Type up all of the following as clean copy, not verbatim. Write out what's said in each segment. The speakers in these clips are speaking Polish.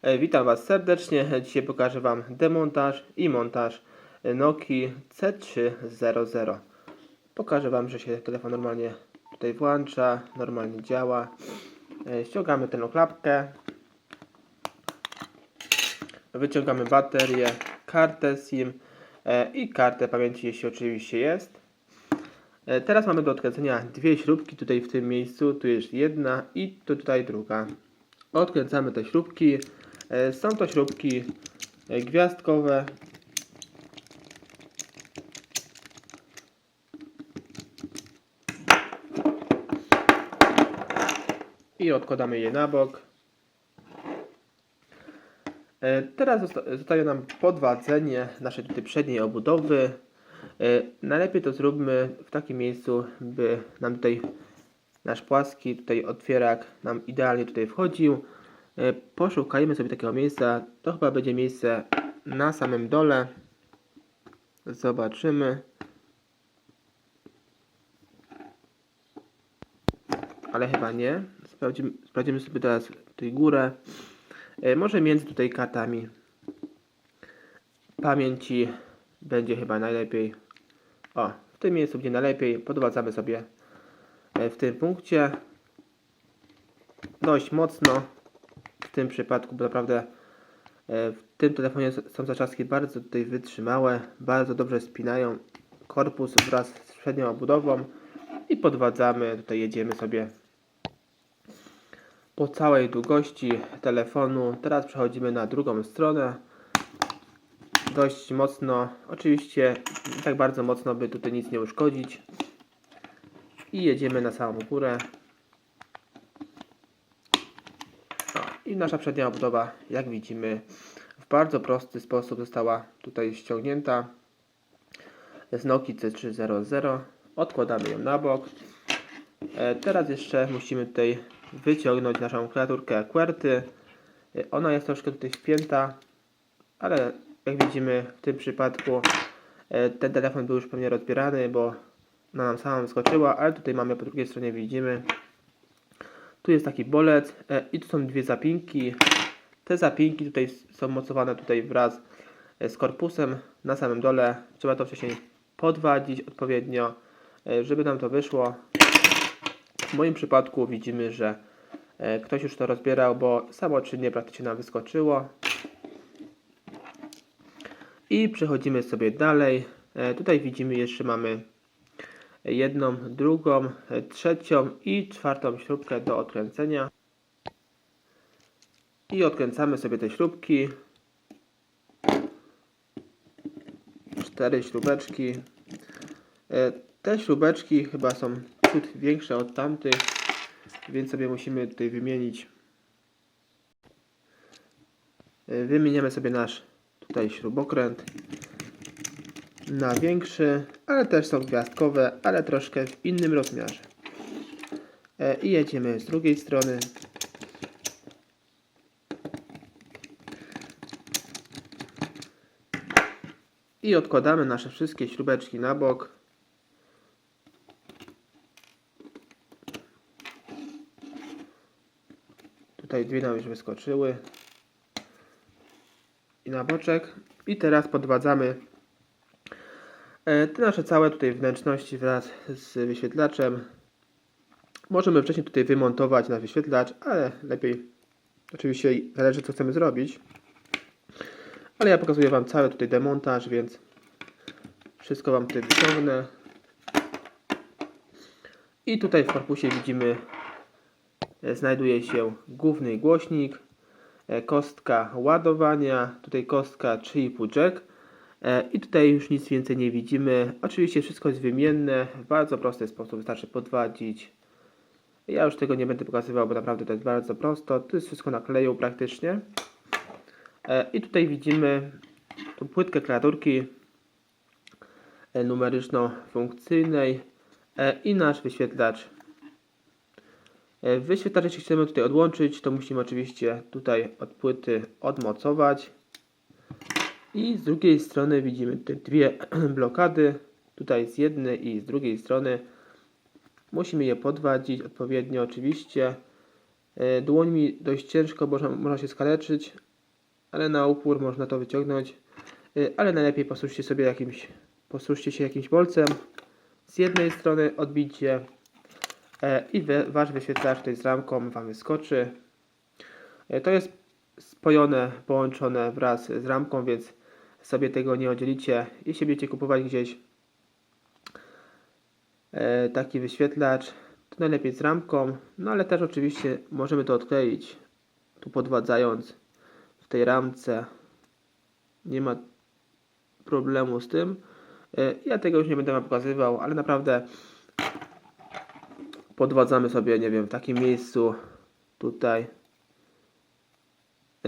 Witam Was serdecznie. Dzisiaj pokażę Wam demontaż i montaż Nokii C300. Pokażę Wam, że się telefon normalnie tutaj włącza, normalnie działa. Ściągamy tę klapkę, wyciągamy baterię, kartę SIM i kartę pamięci, jeśli oczywiście jest. Teraz mamy do odkręcenia dwie śrubki tutaj w tym miejscu. Tu jest jedna i tutaj druga. Odkręcamy te śrubki. Są to śrubki gwiazdkowe. I odkładamy je na bok. Teraz zostaje nam podwadzenie naszej tutaj przedniej obudowy. Najlepiej to zróbmy w takim miejscu, by nam tutaj nasz płaski tutaj otwierak nam idealnie tutaj wchodził. Poszukajmy sobie takiego miejsca. To chyba będzie miejsce na samym dole. Zobaczymy. Ale chyba nie. Sprawdzimy sobie teraz tutaj górę. Może między tutaj kartami pamięci będzie chyba najlepiej. O, w tym miejscu będzie najlepiej. Podwadzamy sobie w tym punkcie. Dość mocno. W tym przypadku, bo naprawdę w tym telefonie są zaczaszki bardzo tutaj wytrzymałe. Bardzo dobrze spinają korpus wraz z przednią obudową. I podwadzamy. Tutaj jedziemy sobie po całej długości telefonu. Teraz przechodzimy na drugą stronę. Dość mocno, oczywiście nie tak bardzo mocno, by tutaj nic nie uszkodzić. I jedziemy na samą górę. I nasza przednia obudowa, jak widzimy, w bardzo prosty sposób została tutaj ściągnięta z Nokii C300. Odkładamy ją na bok. Teraz jeszcze musimy tutaj wyciągnąć naszą klawiaturkę QWERTY. Ona jest troszkę tutaj wpięta, ale jak widzimy w tym przypadku ten telefon był już pewnie rozbierany, bo ona nam sama wyskoczyła, ale tutaj mamy po drugiej stronie, widzimy, tu jest taki bolec i tu są dwie zapinki. Te zapinki tutaj są mocowane tutaj wraz z korpusem na samym dole. Trzeba to wcześniej podwadzić odpowiednio, żeby nam to wyszło. W moim przypadku widzimy, że ktoś już to rozbierał, bo samoczynnie praktycznie nam wyskoczyło. I przechodzimy sobie dalej. Tutaj widzimy, jeszcze mamy jedną, drugą, trzecią i czwartą śrubkę do odkręcenia. I odkręcamy sobie te śrubki. 4 śrubeczki. Te śrubeczki chyba są ciut większe od tamtych, więc sobie musimy tutaj wymienić. Wymieniamy sobie nasz tutaj śrubokręt na większy, ale też są gwiazdkowe, ale troszkę w innym rozmiarze. I jedziemy z drugiej strony. I odkładamy nasze wszystkie śrubeczki na bok. Tutaj dwie nam już wyskoczyły. I na boczek. I teraz podwadzamy te nasze całe tutaj wnętrzności wraz z wyświetlaczem. Możemy wcześniej tutaj wymontować nasz wyświetlacz, ale lepiej oczywiście zależy, co chcemy zrobić. Ale ja pokazuję Wam cały tutaj demontaż, więc wszystko Wam tutaj wyciągnę. I tutaj w korpusie widzimy, znajduje się główny głośnik, kostka ładowania, tutaj kostka 3,5 jack. I tutaj już nic więcej nie widzimy. Oczywiście wszystko jest wymienne, w bardzo prosty sposób, wystarczy podwadzić. Ja już tego nie będę pokazywał, bo naprawdę to jest bardzo prosto. To jest wszystko na kleju praktycznie. I tutaj widzimy tą płytkę klawiaturki numeryczno-funkcyjnej i nasz wyświetlacz. Wyświetlacz, jeśli chcemy tutaj odłączyć, to musimy oczywiście tutaj od płyty odmocować. I z drugiej strony widzimy te dwie blokady, tutaj z jednej i z drugiej strony. Musimy je podwadzić odpowiednio oczywiście. Dłońmi dość ciężko, bo można się skaleczyć, ale na upór można to wyciągnąć, ale najlepiej posłużcie się jakimś bolcem. Z jednej strony odbicie i wasz wyświetlacz tutaj z ramką Wam wyskoczy. To jest spojone, połączone wraz z ramką, więc sobie tego nie oddzielicie. Jeśli będziecie kupować gdzieś taki wyświetlacz, to najlepiej z ramką, no ale też oczywiście możemy to odkleić, tu podwadzając w tej ramce. Nie ma problemu z tym. Ja tego już nie będę Wam pokazywał, ale naprawdę podwadzamy sobie, nie wiem, w takim miejscu tutaj,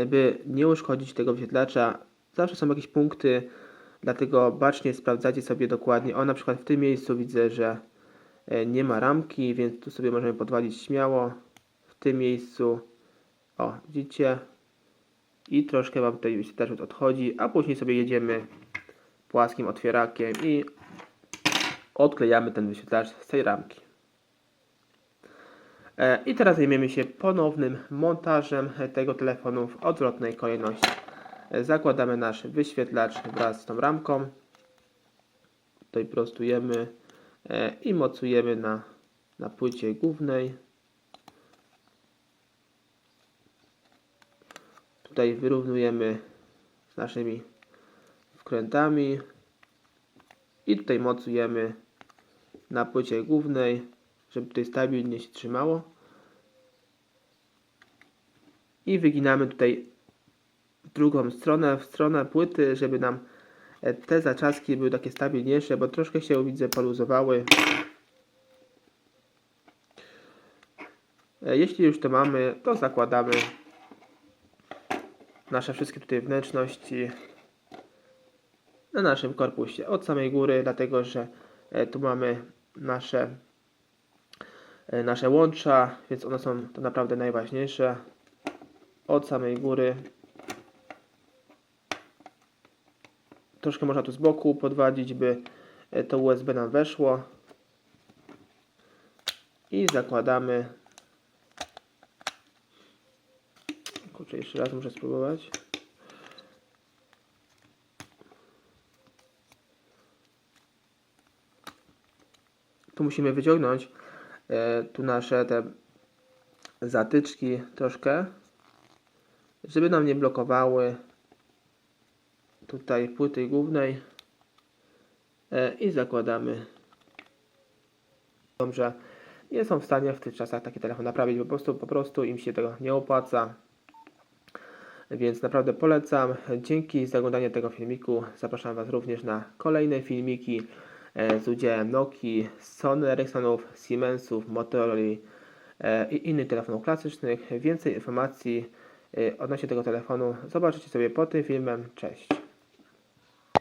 by nie uszkodzić tego wyświetlacza. Zawsze są jakieś punkty, dlatego bacznie sprawdzajcie sobie dokładnie. O, na przykład w tym miejscu widzę, że nie ma ramki, więc tu sobie możemy podwadzić śmiało. W tym miejscu, o, widzicie, i troszkę Wam tutaj wyświetlacz odchodzi, a później sobie jedziemy płaskim otwierakiem i odklejamy ten wyświetlacz z tej ramki. I teraz zajmiemy się ponownym montażem tego telefonu w odwrotnej kolejności. Zakładamy nasz wyświetlacz wraz z tą ramką. Tutaj prostujemy i mocujemy na płycie głównej. Tutaj wyrównujemy z naszymi wkrętami i tutaj mocujemy na płycie głównej, żeby tutaj stabilnie się trzymało. I wyginamy tutaj w drugą stronę, w stronę płyty, żeby nam te zaczaski były takie stabilniejsze, bo troszkę się, widzę, poluzowały. Jeśli już to mamy, to zakładamy nasze wszystkie tutaj wnętrzności na naszym korpusie od samej góry, dlatego że tu mamy nasze łącza, więc one są to naprawdę najważniejsze. Od samej góry. Troszkę można tu z boku podwadzić, by to USB nam weszło. I zakładamy. Kurczę, jeszcze raz muszę spróbować. Tu musimy wyciągnąć tu nasze te zatyczki troszkę, żeby nam nie blokowały tutaj płyty głównej i zakładamy. Dobrze, nie są w stanie w tych czasach taki telefon naprawić, po prostu im się tego nie opłaca, więc naprawdę polecam. Dzięki za oglądanie tego filmiku. Zapraszam Was również na kolejne filmiki z udziałem Nokii, Sony Ericssonów, Siemensów, Motorola i innych telefonów klasycznych. Więcej informacji odnośnie tego telefonu zobaczycie sobie pod tym filmem. Cześć!